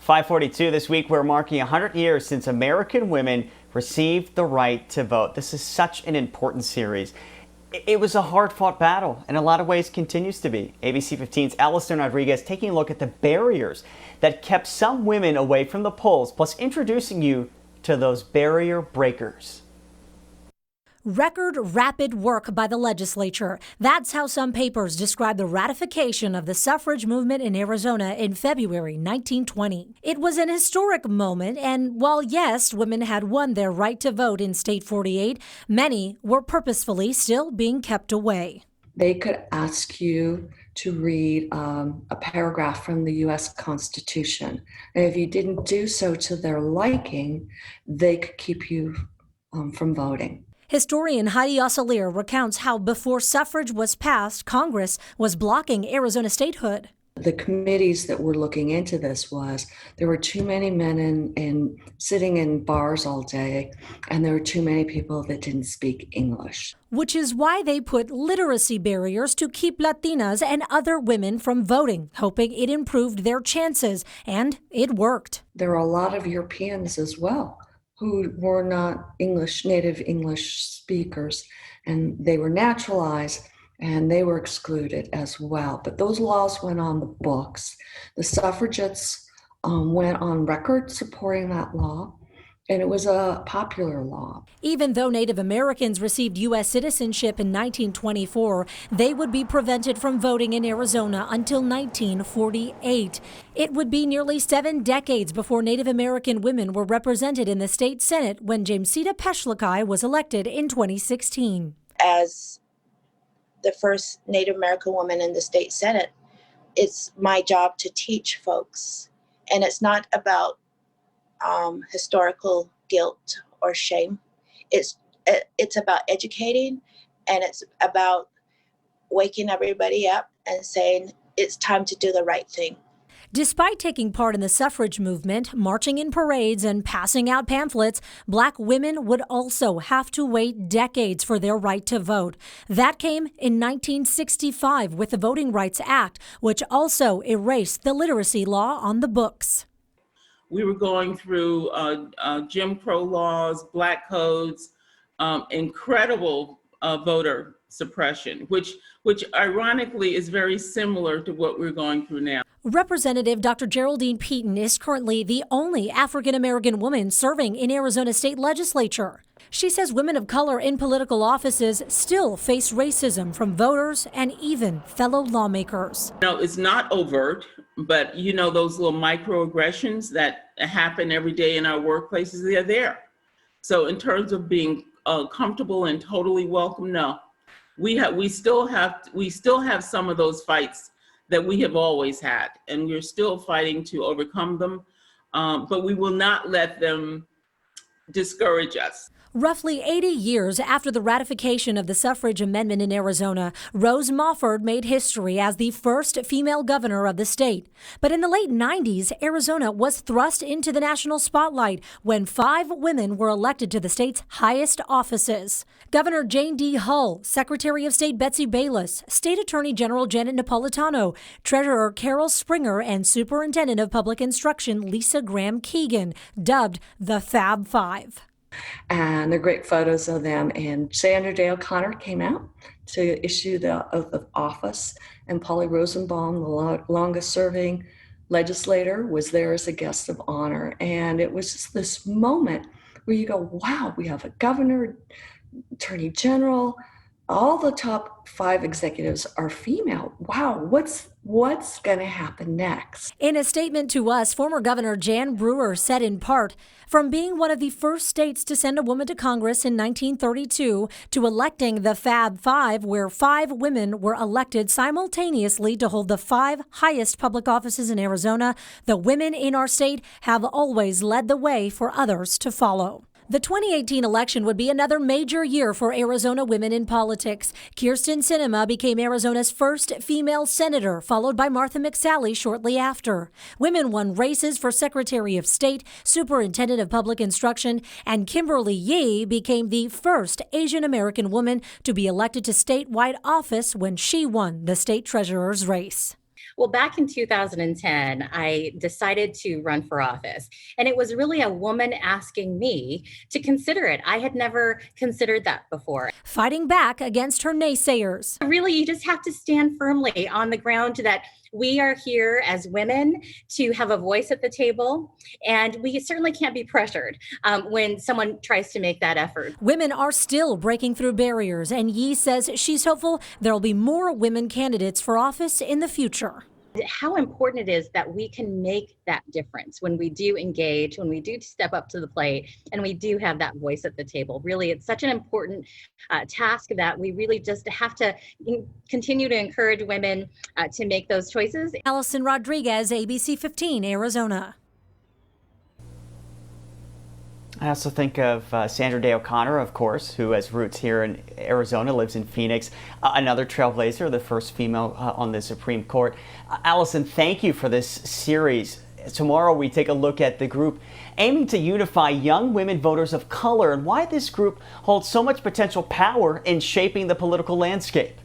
542 this week, we're marking 100 years since American women received the right to vote. This is such an important series. It was a hard-fought battle, and in a lot of ways continues to be. ABC 15's Alison Rodriguez taking a look at the barriers that kept some women away from the polls, plus introducing you to those barrier breakers. Record rapid work by the legislature. That's how some papers describe the ratification of the suffrage movement in Arizona in February 1920. It was an historic moment, and while yes, women had won their right to vote in State 48, many were purposefully still being kept away. They could ask you to read a paragraph from the U.S. Constitution. And if you didn't do so to their liking, they could keep you from voting. Historian Heidi Osalier recounts how before suffrage was passed, Congress was blocking Arizona statehood. The committees that were looking into this there were too many men in sitting in bars all day, and there were too many people that didn't speak English. Which is why they put literacy barriers to keep Latinas and other women from voting, hoping it improved their chances, and it worked. There are a lot of Europeans as well who were not native English speakers, and they were naturalized and they were excluded as well. But those laws went on the books. The suffragettes went on record supporting that law, and it was a popular law. Even though Native Americans received U.S. citizenship in 1924, they would be prevented from voting in Arizona until 1948. It would be nearly 7 decades before Native American women were represented in the state Senate when Jamesita Peshlikai was elected in 2016. As the first Native American woman in the state Senate, it's my job to teach folks. And it's not about historical guilt or shame. It's about educating, and it's about waking everybody up and saying it's time to do the right thing. Despite taking part in the suffrage movement, marching in parades, and passing out pamphlets, Black women would also have to wait decades for their right to vote. That came in 1965 with the Voting Rights Act, which also erased the literacy law on the books. We were going through Jim Crow laws, black codes, incredible voter suppression, which ironically is very similar to what we're going through now. Representative Dr. Geraldine Peaton is currently the only African-American woman serving in Arizona state legislature. She says women of color in political offices still face racism from voters and even fellow lawmakers. No, it's not overt, but those little microaggressions that happen every day in our workplaces, they're there. So in terms of being comfortable and totally welcome, no. We still have some of those fights that we have always had, and we're still fighting to overcome them, but we will not let them discourage us. Roughly 80 years after the ratification of the suffrage amendment in Arizona, Rose Mofford made history as the first female governor of the state. But in the late 90s, Arizona was thrust into the national spotlight when 5 women were elected to the state's highest offices. Governor Jane D. Hull, Secretary of State Betsy Bayless, State Attorney General Janet Napolitano, Treasurer Carol Springer, and Superintendent of Public Instruction Lisa Graham Keegan, dubbed the Fab Five. And they're great photos of them. And Sandra Day O'Connor came out to issue the oath of office. And Polly Rosenbaum, the longest serving legislator, was there as a guest of honor. And it was just this moment where you go, wow, we have a governor, attorney general, all the top 5 executives are female. Wow, what's going to happen next? In a statement to us, former Governor Jan Brewer said in part, from being one of the first states to send a woman to Congress in 1932 to electing the Fab Five, where 5 women were elected simultaneously to hold the 5 highest public offices in Arizona, the women in our state have always led the way for others to follow. The 2018 election would be another major year for Arizona women in politics. Kyrsten Sinema became Arizona's first female senator, followed by Martha McSally shortly after. Women won races for Secretary of State, Superintendent of Public Instruction, and Kimberly Yee became the first Asian American woman to be elected to statewide office when she won the state treasurer's race. Well, back in 2010, I decided to run for office. And it was really a woman asking me to consider it. I had never considered that before. Fighting back against her naysayers. Really, you just have to stand firmly on the ground that we are here as women to have a voice at the table, and we certainly can't be pressured when someone tries to make that effort. Women are still breaking through barriers, and Yee says she's hopeful there'll be more women candidates for office in the future. How important it is that we can make that difference when we do engage, when we do step up to the plate, and we do have that voice at the table. Really, it's such an important task that we really just have to continue to encourage women to make those choices. Allison Rodriguez, ABC 15, Arizona. I also think of Sandra Day O'Connor, of course, who has roots here in Arizona, lives in Phoenix, another trailblazer, the first female on the Supreme Court. Allison, thank you for this series. Tomorrow we take a look at the group aiming to unify young women voters of color and why this group holds so much potential power in shaping the political landscape.